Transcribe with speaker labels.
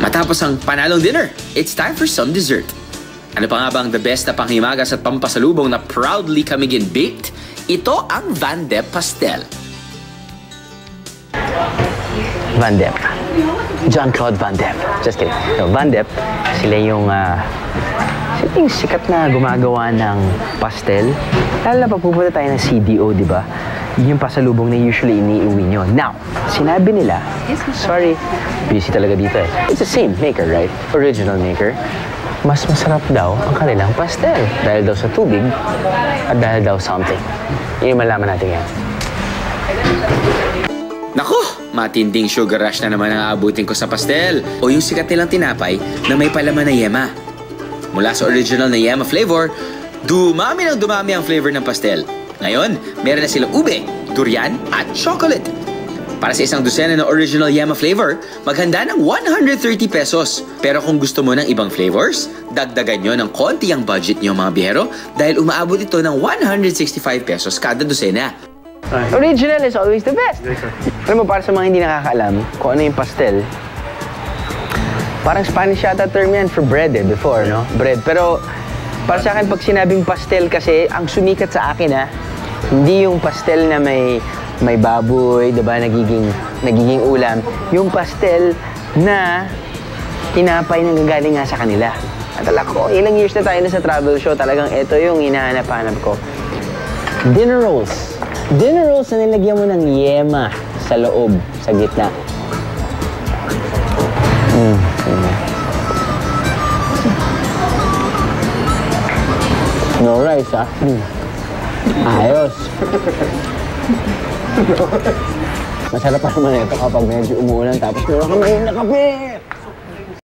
Speaker 1: Matapos ang panalong dinner, it's time for some dessert. Ano pa nga bang the best na panghimagas at pampasalubong na proudly kaming baked? Ito ang Van Depp Pastel.
Speaker 2: Van Depp. Jean-Claude Van Depp. Just kidding. So, Van Depp, sila yung sikat na gumagawa ng pastel. Lalo na pag pupunta tayo ng CDO, di ba? Yun yung pasalubong na usually iniiwi nyo. Now, sinabi nila, sorry, busy talaga dito eh. It's the same maker, right? Original maker. Mas masarap daw ang kanilang pastel. Dahil daw sa tubig at dahil daw something. Yun yung malaman natin yan.
Speaker 1: Naku! Matinding sugar rush na naman ang aabutin ko sa pastel. O yung sikat nilang tinapay na may palaman na yema. Mula sa original na yema flavor, dumami ng dumami ang flavor ng pastel. Ngayon, meron na silang ube, durian at chocolate. Para sa isang dosena ng original yema flavor, maghanda ng 130 pesos. Pero kung gusto mo ng ibang flavors, dagdagan nyo ng konti ang budget nyo mga biyero dahil umaabot ito ng 165 pesos kada dosena.
Speaker 2: Original is always the best. Alam mo, para sa mga hindi nakakaalam kung ano yung pastel, parang Spanish yata term yan for bread before, no? Bread. Pero para sa akin, pag sinabing pastel kasi, ang sumikat sa akin hindi yung pastel na may baboy, diba, nagiging ulam. Yung pastel na tinapay na gagaling nga sa kanila. At alam ko, ilang years na tayo na sa travel show, talagang ito yung hinahanap-hanap ko. Dinner rolls. Dinner rolls na nilagyan mo ng yema sa loob, sa gitna. No rice, Ayos. Masarap pa naman ito kapag medyo umuulan tapos meron kang mainit na kape.